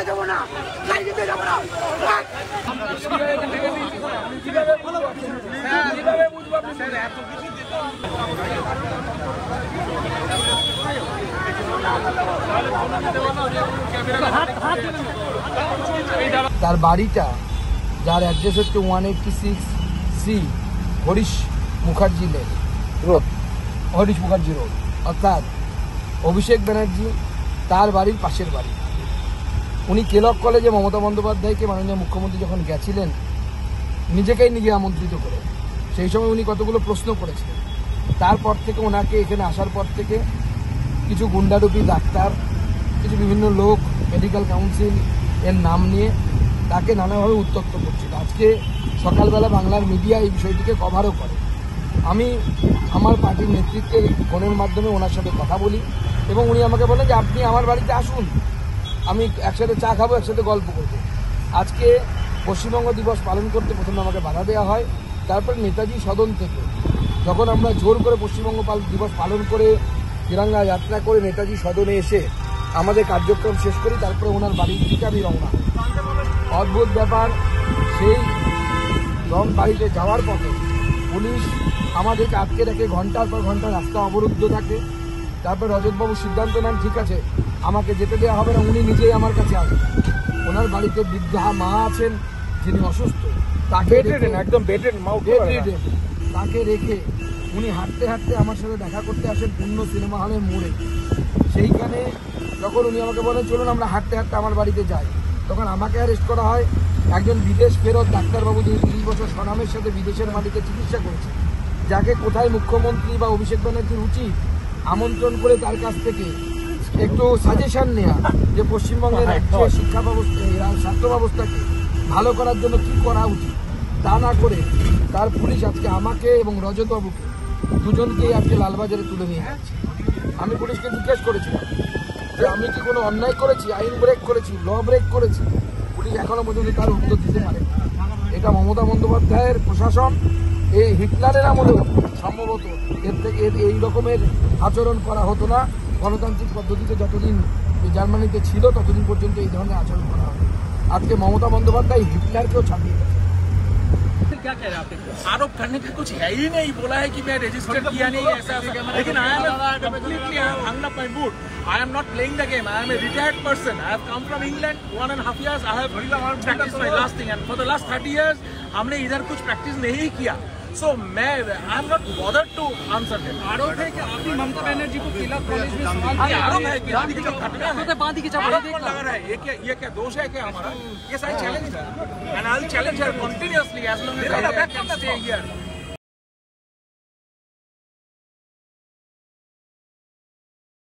দেবো না, দিতে যাবো না। তার বাড়িটা, যার অ্যাড্রেস হচ্ছে 186C হরিশ মুখার্জি রোড, অর্থাৎ অভিষেক ব্যানার্জি তার বাড়ির পাশের বাড়ি। উনি কেলক কলেজে মমতা বন্দ্যোপাধ্যায়কে মাননীয় মুখ্যমন্ত্রী যখন গেছিলেন নিজেকেই নিজে আমন্ত্রিত করে, সেই সময় উনি কতগুলো প্রশ্ন করেছিলেন। তারপর থেকে ওনাকে এখানে আসার পর থেকে কিছু গুন্ডারূপী ডাক্তার, কিছু বিভিন্ন লোক, মেডিকেল কাউন্সিল এর নাম নিয়ে তাকে নানাভাবে উত্ত্যক্ত করছিল। আজকে সকালবেলা বাংলার মিডিয়া এই বিষয়টিকে কভারও করে। আমি আমার পার্টির নেতৃত্বের ফোনের মাধ্যমে ওনার সাথে কথা বলি এবং উনি আমাকে বলেন যে আপনি আমার বাড়িতে আসুন, আমি একসাথে চা খাবো, একসাথে গল্প করব। আজকে পশ্চিমবঙ্গ দিবস পালন করতে প্রথমে আমাকে বাধা দেওয়া হয়, তারপর নেতাজি সদন থেকে যখন আমরা জোর করে পশ্চিমবঙ্গ দিবস পালন করে তিরঙ্গা যাত্রা করে নেতাজি সদনে এসে আমাদের কার্যক্রম শেষ করি, তারপরে ওনার বাড়ির দিকে আমি রওনা। অদ্ভুত ব্যাপার, সেই বাড়িতে যাওয়ার পথে পুলিশ আমাদেরকে আটকে রেখে ঘন্টার পর ঘন্টা রাস্তা অবরুদ্ধ থাকে। তারপর রজতবাবু সিদ্ধান্ত নেন ঠিক আছে আমাকে যেতে দেওয়া হবে না, উনি নিজেই আমার কাছে আসেন। ওনার বাড়িতে বৃদ্ধা মা আছেন যিনি অসুস্থ, তাকে একদম তাকে রেখে উনি হাঁটতে হাঁটতে আমার সাথে দেখা করতে আসেন পূর্ণ সিনেমা হলের মোড়ে। সেইখানে যখন উনি আমাকে বলেন চলুন আমরা হাঁটতে হাঁটতে আমার বাড়িতে যাই, তখন আমাকে অ্যারেস্ট করা হয়। একজন বিদেশ ফেরত ডাক্তারবাবু যিনি 30 বছর স্বনামের সাথে বিদেশের মাটিতে চিকিৎসা করেছে, যাকে কোথায় মুখ্যমন্ত্রী বা অভিষেক ব্যানার্জির উচিত আমন্ত্রণ করে তার কাছ থেকে একটু সাজেশন নেওয়া যে পশ্চিমবঙ্গের শিক্ষা ব্যবস্থা, স্বাস্থ্য ব্যবস্থাকে ভালো করার জন্য কি করা উচিত, তা না করে তার পুলিশ আজকে আমাকে এবং রজতবাবুকে দুজনকেই আজকে লালবাজারে তুলে নিয়ে যাচ্ছে। আমি পুলিশকে জিজ্ঞেস করেছিলাম যে আমি কি কোনো অন্যায় করেছি, আইন ব্রেক করেছি, ল ব্রেক করেছি? পুলিশ এখনো পর্যন্ত তার উত্তর দিতে পারে। এটা মমতা বন্দ্যোপাধ্যায়ের প্রশাসন, এই হিটলারের আমলেও সম্ভবত এর থেকে এই রকমের আচরণ করা হতো না। গণতান্ত্রিক পদ্ধতিতে যতদিন জার্মানিতে ছিল ততদিন পর্যন্ত এই ধরনের আচরণ করা হতো। আজকে মমতা বন্দ্যোপাধ্যায় হিটলারকেও ছাপিয়ে গেছে। क्या कह रहे हैं आप? आरोप करने का कुछ है ही नहीं, बोला है कि मैं रजिस्टर किया नहीं ऐसा, लेकिन I am completely hung up my boot. I am not playing the game. I am a retired person. I have come from England 1.5 years. I have practiced my last thing, and for the last 30 years हमने इधर कुछ practice नहीं किया. So मैं I am not bothered to answer them. आरोप है कि आपने ममता बनर्जी को किला कॉलेज में सवाल किया। आरोप है कि आदि का घटना है, बांधी की चपड़ा लग रहा है। ये क्या दोष है क्या हमारा? ये सारी चैलेंज है, and I'll challenge her continuously as long as I can stay here.